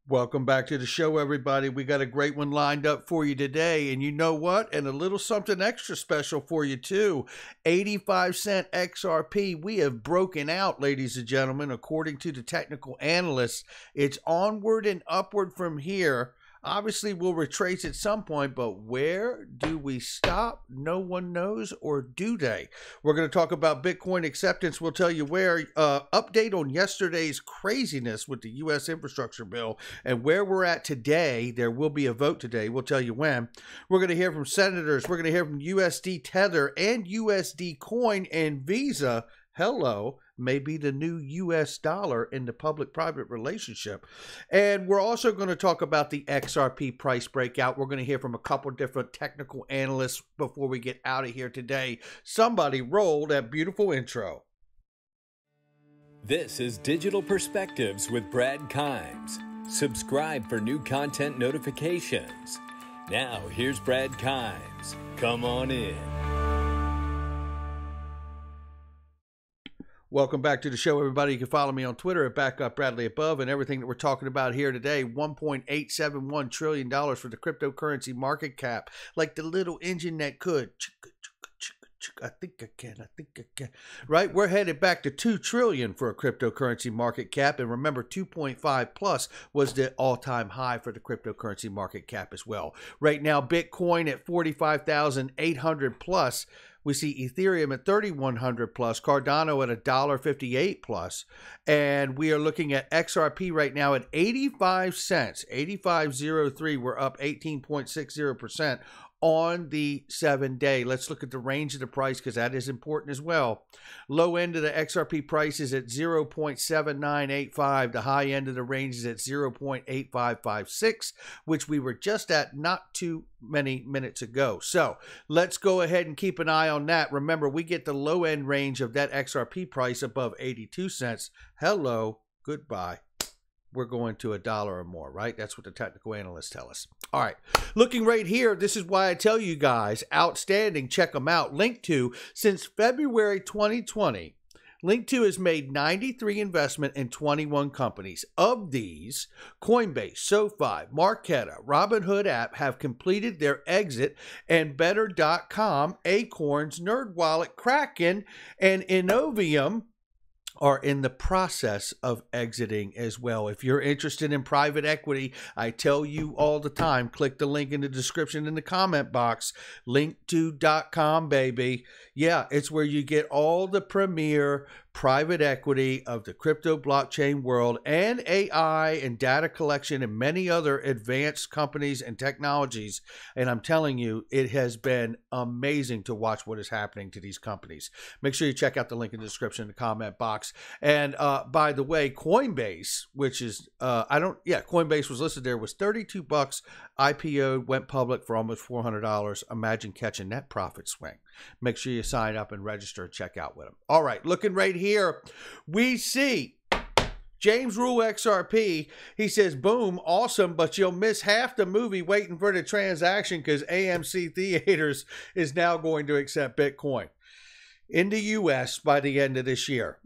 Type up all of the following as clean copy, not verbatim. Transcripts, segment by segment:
Welcome back to the show, everybody. We got a great one lined up for you today. And you know what? And a little something extra special for you, too. 85-cent XRP. We have broken out, ladies and gentlemen. According to the technical analysts, it's onward and upward from here. Obviously, we'll retrace at some point, but where do we stop? No one knows, or do they? We're going to talk about Bitcoin acceptance. We'll tell you where. Update on yesterday's craziness with the U.S. infrastructure bill and where we're at today. There will be a vote today. We'll tell you when. We're going to hear from senators. We're going to hear from USD Tether and USD Coin and Visa. Hello, may be the new US dollar in the public-private relationship. And we're also going to talk about the XRP price breakout. We're going to hear from a couple different technical analysts before we get out of here today. Somebody roll that beautiful intro. This is Digital Perspectives with Brad Kimes. Subscribe for new content notifications. Now, here's Brad Kimes. Come on in. Welcome back to the show, everybody. You can follow me on Twitter at BackupBradleyAbove, and everything that we're talking about here today, $1.871 trillion for the cryptocurrency market cap, like the little engine that could. I think I can. Right? We're headed back to $2 trillion for a cryptocurrency market cap. And remember, 2.5 plus was the all-time high for the cryptocurrency market cap as well. Right now, Bitcoin at 45,800 plus. We see Ethereum at 3,100 plus, Cardano at $1.58 plus, and we are looking at XRP right now at 85 cents, 85.03. We're up 18.60% on the 7-day. Let's look at the range of the price because that is important as well. Low end of the XRP price is at 0.7985. The high end of the range is at 0.8556, which we were just at not too many minutes ago. So let's go ahead and keep an eye on that. Remember, we get the low end range of that XRP price above 82 cents. Hello, goodbye. We're going to $1 or more, right? That's what the technical analysts tell us. All right, looking right here, this is why I tell you guys, outstanding, check them out. Link2, since February 2020, Link2 has made 93 investment in 21 companies. Of these, Coinbase, SoFi, Marqeta, Robinhood app have completed their exit, and Better.com, Acorns, NerdWallet, Kraken, and Innovium are in the process of exiting as well. If you're interested in private equity, I tell you all the time, click the link in the description in the comment box, link2.com, baby. Yeah, it's where you get all the premier private equity of the crypto blockchain world and AI and data collection and many other advanced companies and technologies. And I'm telling you, it has been amazing to watch what is happening to these companies. Make sure you check out the link in the description in the comment box. And by the way, Coinbase, which is, Coinbase was listed there, was 32 bucks. IPO, went public for almost $400. Imagine catching that profit swing. Make sure you sign up and register and check out with them. All right, looking right here, we see James Rule XRP. He says, boom, awesome, but you'll miss half the movie waiting for the transaction because AMC Theaters is now going to accept Bitcoin in the U.S. by the end of this year.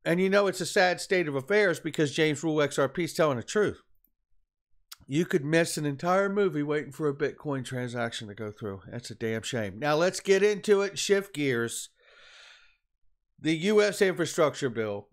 And you know it's a sad state of affairs because James Rule XRP is telling the truth. You could miss an entire movie waiting for a Bitcoin transaction to go through. That's a damn shame. Now let's get into it and shift gears. The U.S. infrastructure bill.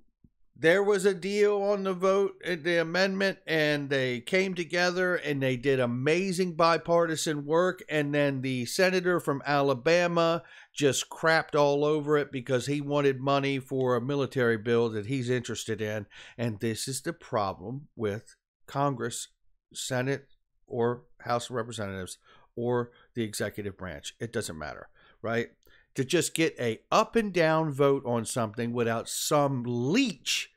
There was a deal on the vote, the amendment, and they came together and they did amazing bipartisan work. And then the senator from Alabama just crapped all over it because he wanted money for a military bill that he's interested in. And this is the problem with Congress, Senate, or House of Representatives, or the executive branch. It doesn't matter, right? To just get a up and down vote on something without some leech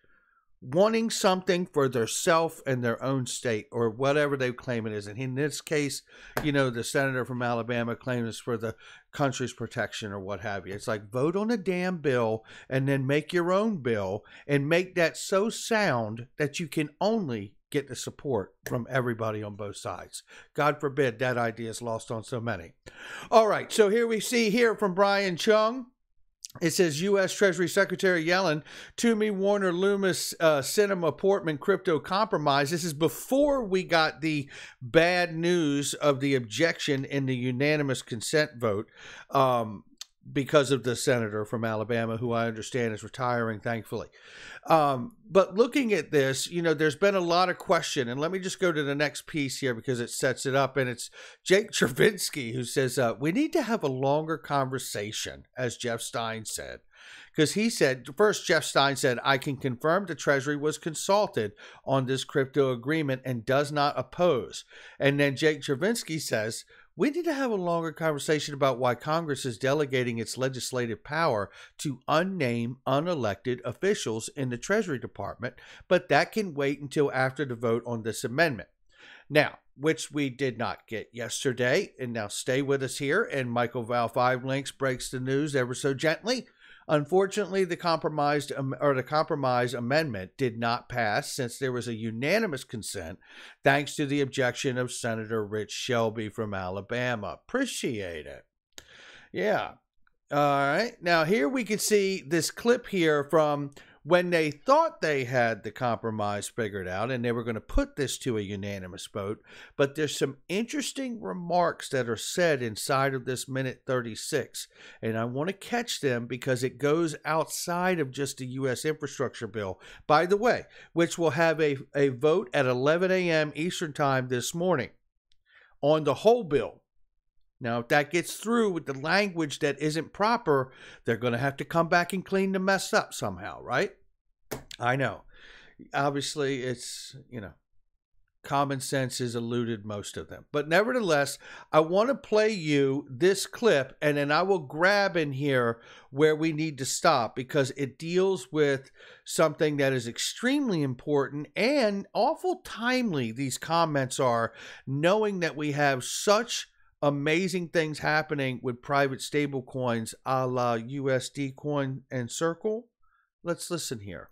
wanting something for their self and their own state or whatever they claim it is. And in this case, you know, the senator from Alabama claims it's for the country's protection or what have you. It's like, vote on a damn bill and then make your own bill and make that so sound that you can only get the support from everybody on both sides. God forbid that idea is lost on so many. All right, so here we see here from Brian Chung. It says U.S. Treasury Secretary Yellen, Toomey, Warner, Loomis, Sinema, Portman, crypto compromise. This is before we got the bad news of the objection in the unanimous consent vote because of the senator from Alabama, who I understand is retiring, thankfully. But looking at this, you know, there's been a lot of question. And let me just go to the next piece here because it sets it up. And it's Jake Chervinsky who says, we need to have a longer conversation, as Jeff Stein said. Because he said, first, Jeff Stein said, I can confirm the Treasury was consulted on this crypto agreement and does not oppose. And then Jake Chervinsky says, we need to have a longer conversation about why Congress is delegating its legislative power to unnamed, unelected officials in the Treasury Department, but that can wait until after the vote on this amendment. Now, which we did not get yesterday, and now stay with us here, and Michael Val 5 Links breaks the news ever so gently. Unfortunately, the compromise amendment did not pass since there was a unanimous consent thanks to the objection of Senator Rich Shelby from Alabama. Appreciate it. Yeah. All right. Now, here we can see this clip here from when they thought they had the compromise figured out and they were going to put this to a unanimous vote. But there's some interesting remarks that are said inside of this minute 36. And I want to catch them because it goes outside of just the U.S. infrastructure bill, by the way, which will have a vote at 11 a.m. Eastern time this morning on the whole bill. Now, if that gets through with the language that isn't proper, they're going to have to come back and clean the mess up somehow, right? I know. Obviously, it's, you know, common sense has eluded most of them. But nevertheless, I want to play you this clip, and then I will grab in here where we need to stop because it deals with something that is extremely important and awful timely. These comments are, knowing that we have such amazing things happening with private stable coins a la USD Coin and Circle. Let's listen here.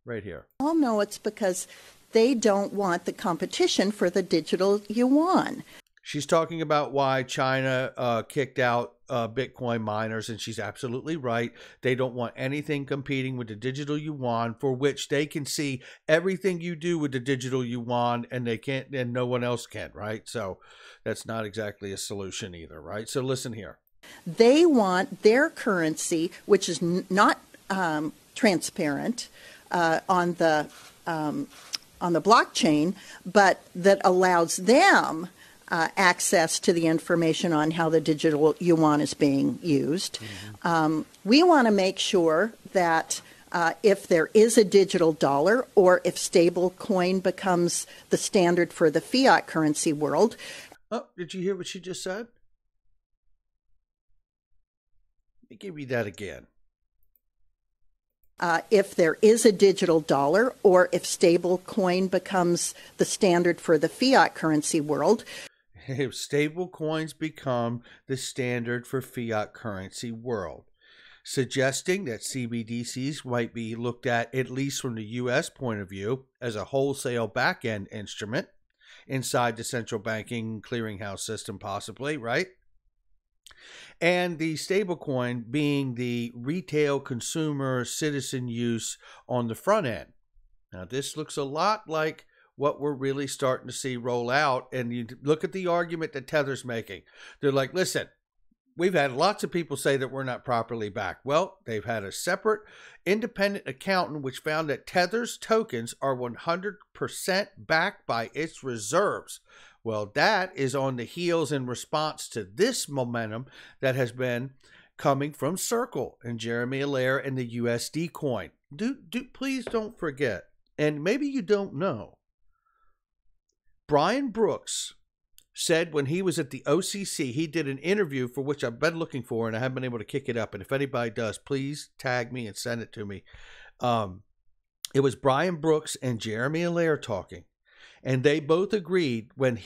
Right here. All know it's because they don't want the competition for the digital yuan. She's talking about why China kicked out Bitcoin miners, and she's absolutely right. They don't want anything competing with the digital yuan, for which they can see everything you do with the digital yuan, and they can't, and no one else can, right? So that's not exactly a solution either, right? So listen here. They want their currency, which is not transparent on the blockchain, but that allows them access to the information on how the digital yuan is being used. Mm-hmm. We want to make sure that if there is a digital dollar or if stable coin becomes the standard for the fiat currency world. Oh, did you hear what she just said? Let me give you that again. If there is a digital dollar or if stable coin becomes the standard for the fiat currency world. If stable coins become the standard for fiat currency world, suggesting that CBDCs might be looked at least from the U.S. point of view, as a wholesale back-end instrument inside the central banking clearinghouse system, possibly, right? And the stablecoin being the retail consumer citizen use on the front end. Now, this looks a lot like what we're really starting to see roll out. And you look at the argument that Tether's making. They're like, listen, we've had lots of people say that we're not properly backed. Well, they've had a separate independent accountant which found that Tether's tokens are 100% backed by its reserves. Well, that is on the heels in response to this momentum that has been coming from Circle and Jeremy Allaire and the USD coin. Please don't forget, and maybe you don't know, Brian Brooks said when he was at the OCC, he did an interview for which I've been looking for and I haven't been able to kick it up. And if anybody does, please tag me and send it to me. It was Brian Brooks and Jeremy Allaire talking. And they both agreed when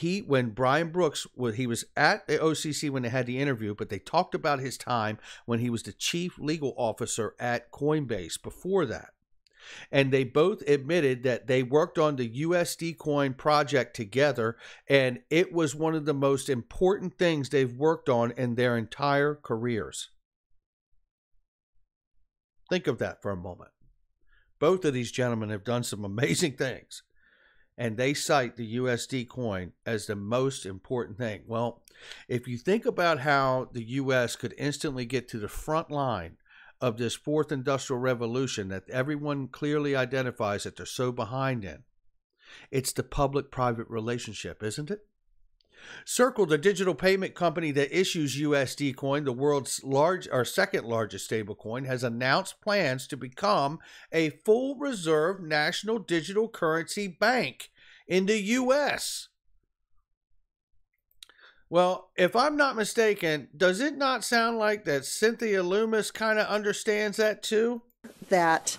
Brian Brooks, he was at the OCC when they had the interview, but they talked about his time when he was the chief legal officer at Coinbase before that. And they both admitted that they worked on the USD coin project together, and it was one of the most important things they've worked on in their entire careers. Think of that for a moment. Both of these gentlemen have done some amazing things, and they cite the USD coin as the most important thing. Well, if you think about how the U.S. could instantly get to the front line of this fourth industrial revolution that everyone clearly identifies that they're so behind in, it's the public-private relationship, isn't it? Circle, the digital payment company that issues USD coin, the world's second largest stablecoin, has announced plans to become a full reserve national digital currency bank in the U.S. Well, if I'm not mistaken, does it not sound like that Cynthia Loomis kind of understands that too? That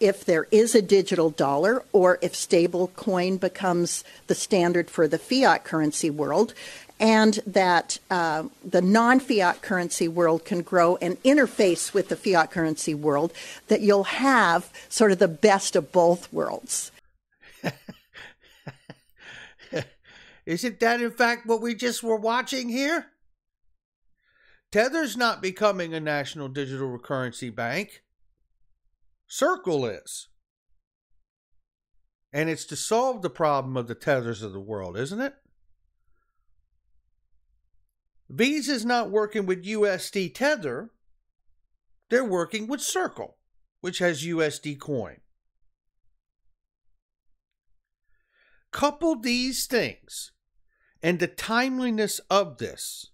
if there is a digital dollar, or if stable coin becomes the standard for the fiat currency world, and that the non-fiat currency world can grow and interface with the fiat currency world, that you'll have sort of the best of both worlds. Isn't that in fact what we just were watching here? Tether's not becoming a national digital currency bank. Circle is. And it's to solve the problem of the Tethers of the world, isn't it? Visa's not working with USD Tether. They're working with Circle, which has USD coin. Couple these things and the timeliness of this,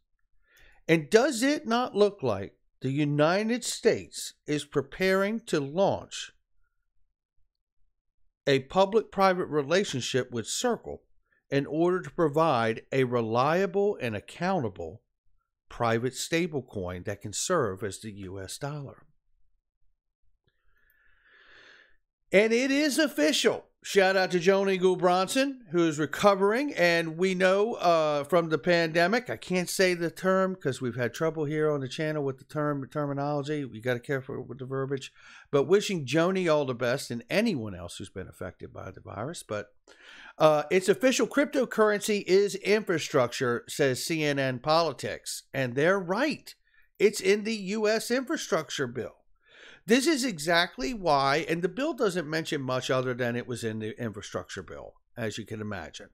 and does it not look like the United States is preparing to launch a public-private relationship with Circle in order to provide a reliable and accountable private stablecoin that can serve as the US dollar? And it is official. Shout out to Joan Eagle Bronson, who is recovering. And we know from the pandemic, I can't say the term because we've had trouble here on the channel with the terminology. We got to be careful with the verbiage. But wishing Joni all the best and anyone else who's been affected by the virus. But it's official. Cryptocurrency is infrastructure, says CNN Politics. And they're right. It's in the U.S. infrastructure bill. This is exactly why, and the bill doesn't mention much other than it was in the infrastructure bill, as you can imagine.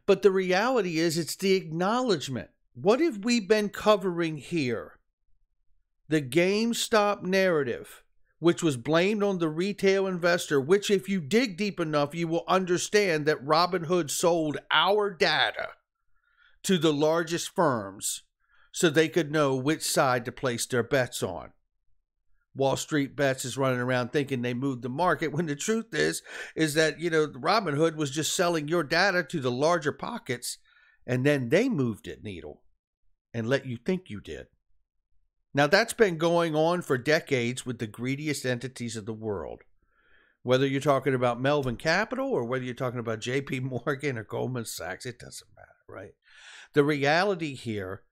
But the reality is, it's the acknowledgement. What have we been covering here? The GameStop narrative, which was blamed on the retail investor, which if you dig deep enough, you will understand that Robinhood sold our data to the largest firms so they could know which side to place their bets on. Wall Street Bets is running around thinking they moved the market, when the truth is that, Robinhood was just selling your data to the larger pockets, and then they moved it needle and let you think you did. Now, that's been going on for decades with the greediest entities of the world. Whether you're talking about Melvin Capital or whether you're talking about JP Morgan or Goldman Sachs, it doesn't matter, right? The reality here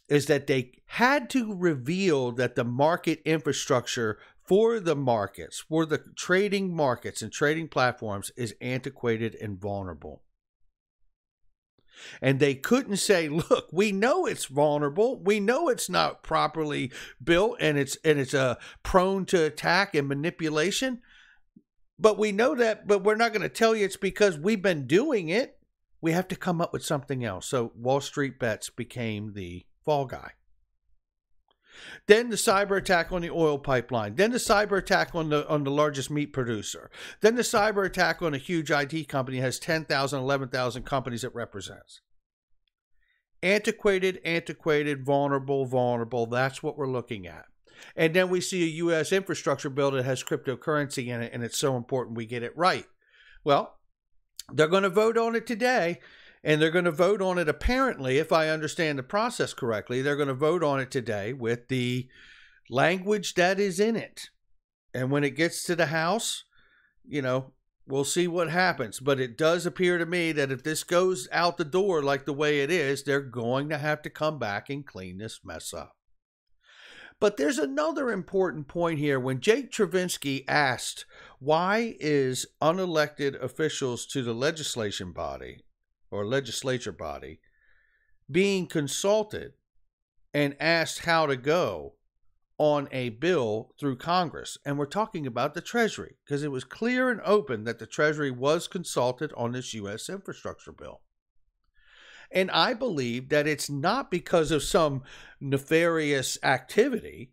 is that they had to reveal that the market infrastructure for the markets, for the trading markets and trading platforms, is antiquated and vulnerable. And they couldn't say, look, we know it's vulnerable. We know it's not properly built and it's prone to attack and manipulation. But we know that, but we're not going to tell you it's because we've been doing it. We have to come up with something else. So Wall Street Bets became the fall guy. Then the cyber attack on the oil pipeline. Then the cyber attack on the largest meat producer. Then the cyber attack on a huge IT company that has 10,000, 11,000 companies it represents. Antiquated, vulnerable. That's what we're looking at. And then we see a U.S. infrastructure bill that has cryptocurrency in it, and it's so important we get it right. Well, they're going to vote on it today. And they're going to vote on it, apparently, if I understand the process correctly, they're going to vote on it today with the language that is in it. And when it gets to the House, we'll see what happens. But it does appear to me that if this goes out the door like the way it is, they're going to have to come back and clean this mess up. But there's another important point here. When Jake Travinsky asked, why is unelected officials to the legislation body or legislature body being consulted and asked how to go on a bill through Congress? And we're talking about the Treasury, because it was clear and open that the Treasury was consulted on this U.S. infrastructure bill. And I believe that it's not because of some nefarious activity.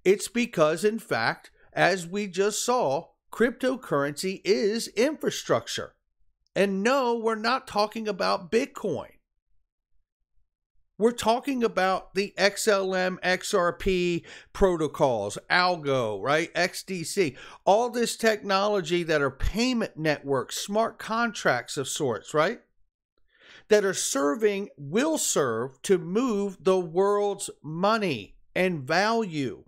It's because, in fact, as we just saw, cryptocurrency is infrastructure. And no, we're not talking about Bitcoin. We're talking about the XLM, XRP protocols, Algo, right? XDC, all this technology that are payment networks, smart contracts of sorts, right? That are serving, will serve to move the world's money and value.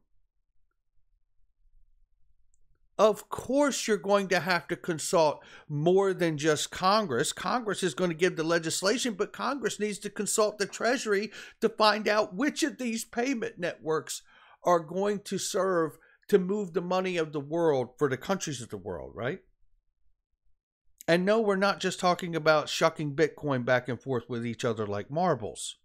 Of course, you're going to have to consult more than just Congress. Congress is going to give the legislation, but Congress needs to consult the Treasury to find out which of these payment networks are going to serve to move the money of the world for the countries of the world, right? And no, we're not just talking about shucking Bitcoin back and forth with each other like marbles.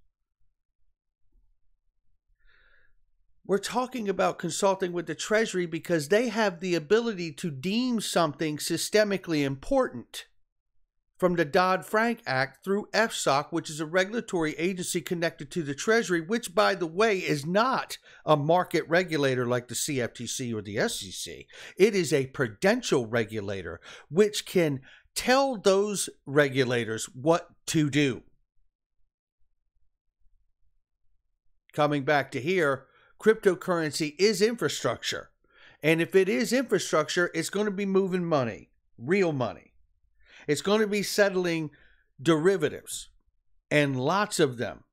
We're talking about consulting with the Treasury because they have the ability to deem something systemically important, from the Dodd-Frank Act through FSOC, which is a regulatory agency connected to the Treasury, which, by the way, is not a market regulator like the CFTC or the SEC. It is a prudential regulator, which can tell those regulators what to do. Coming back to here, cryptocurrency is infrastructure. And if it is infrastructure, it's going to be moving money, real money. It's going to be settling derivatives, and lots of them.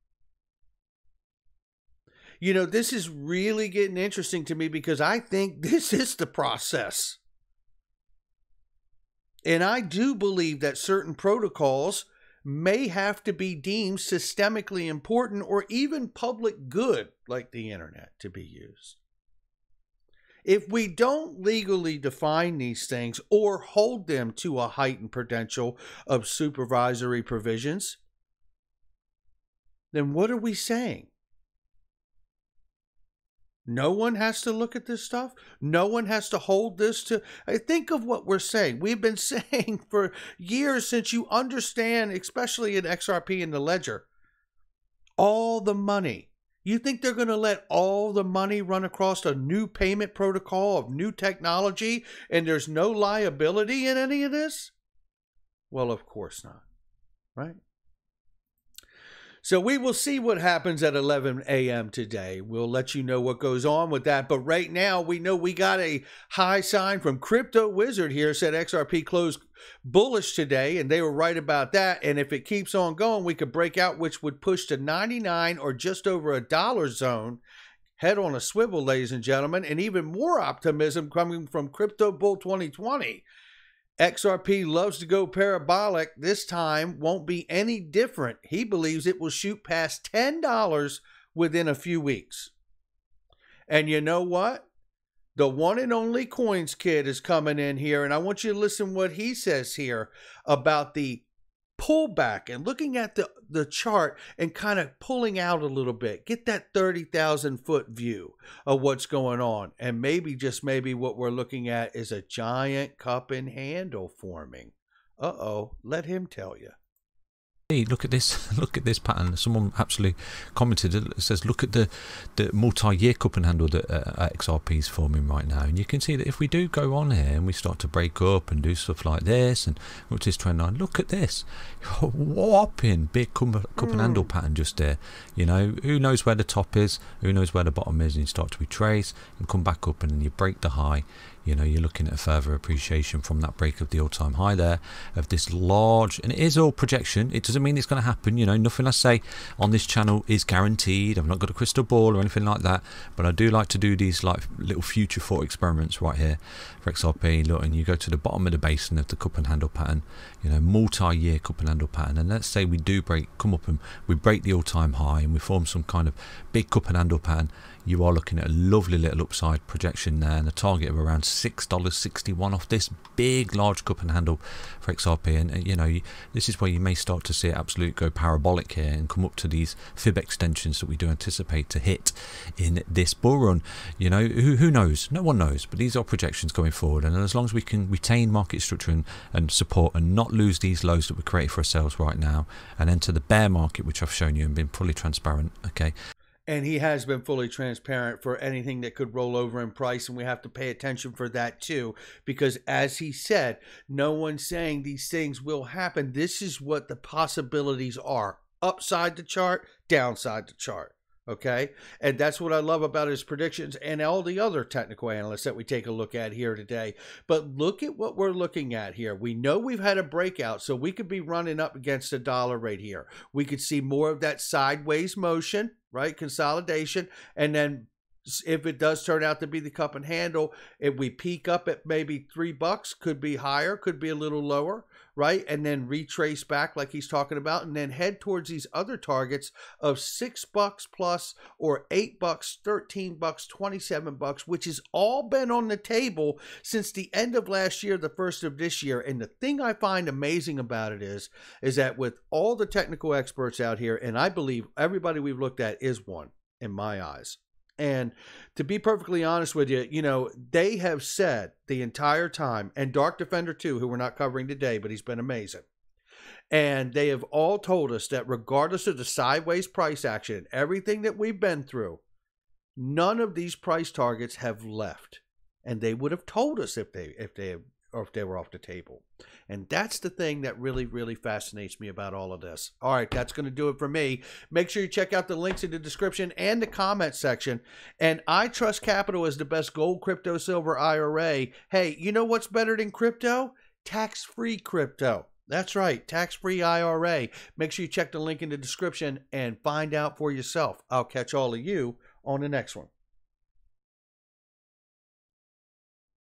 You know, this is really getting interesting to me because I think this is the process. And I do believe that certain protocols may have to be deemed systemically important or even public good, like the internet, to be used. If we don't legally define these things or hold them to a heightened prudential of supervisory provisions, then what are we saying? No one has to look at this stuff. No one has to hold this to. Think of what we're saying. We've been saying for years, since you understand, especially in XRP and the ledger, all the money. You think they're going to let all the money run across a new payment protocol of new technology and there's no liability in any of this? Well, of course not, right? So we will see what happens at 11 a.m. today. We'll let you know what goes on with that. But right now, we know we got a high sign from Crypto Wizard here. Said XRP closed bullish today, and they were right about that. And if it keeps on going, we could break out, which would push to 99 or just over $1 zone. Head on a swivel, ladies and gentlemen. And even more optimism coming from Crypto Bull 2020. XRP loves to go parabolic. This time won't be any different. He believes it will shoot past $10 within a few weeks. And you know what? The one and only Coins Kid is coming in here, and I want you to listen what he says here about the pullback and looking at the chart and kind of pulling out a little bit. Get that 30,000 foot view of what's going on. And maybe, just maybe, what we're looking at is a giant cup and handle forming. Uh-oh, let him tell you. Hey, look at this pattern. Someone actually commented, it says, look at the multi-year cup and handle that XRP is forming right now. And you can see that if we do go on here and we start to break up and do stuff like this and what's this trend line, look at this whopping big cup and handle pattern just there. You know, who knows where the top is, who knows where the bottom is, and you start to retrace and come back up and then you break the high. You know, you're looking at a further appreciation from that break of the all-time high there of this large, and it is all projection. It doesn't doesn't mean it's going to happen. You know, nothing I say on this channel is guaranteed. I've not got a crystal ball or anything like that, but I do like to do these like little future thought experiments right here for XRP. Look, and you go to the bottom of the basin of the cup and handle pattern, you know, multi-year cup and handle pattern, and let's say we do come up and we break the all-time high and we form some kind of big cup and handle pattern. You are looking at a lovely little upside projection there, and a target of around $6.61 off this big large cup and handle for XRP. And you know, this is where you may start to see it absolutely go parabolic here and come up to these fib extensions that we do anticipate to hit in this bull run. You know, who knows? No one knows, but these are projections going forward, and as long as we can retain market structure and support and not lose these lows that we create for ourselves right now and enter the bear market, which I've shown you and been fully transparent, okay? And he has been fully transparent for anything that could roll over in price, and we have to pay attention for that too, because as he said, no one's saying these things will happen. This is what the possibilities are: upside the chart, downside the chart. Okay, and that's what I love about his predictions and all the other technical analysts that we take a look at here today. But look at what we're looking at here. We know we've had a breakout, so we could be running up against the dollar right here. We could see more of that sideways motion, right? Consolidation, and then if it does turn out to be the cup and handle, if we peak up at maybe $3, could be higher, could be a little lower, right? And then retrace back like he's talking about, and then head towards these other targets of $6 plus, or $8, $13, $27, which has all been on the table since the end of last year, the first of this year. And the thing I find amazing about it is that with all the technical experts out here, and I believe everybody we've looked at is one in my eyes. And to be perfectly honest with you, you know, they have said the entire time, and Dark Defender too, who we're not covering today, but he's been amazing. And they have all told us that regardless of the sideways price action, everything that we've been through, none of these price targets have left. And they would have told us if they were off the table. And that's the thing that really, really fascinates me about all of this. All right, that's going to do it for me. Make sure you check out the links in the description and the comment section. And I Trust Capital is the best gold, crypto, silver IRA. Hey, you know what's better than crypto? Tax-free crypto. That's right, tax-free IRA. Make sure you check the link in the description and find out for yourself. I'll catch all of you on the next one.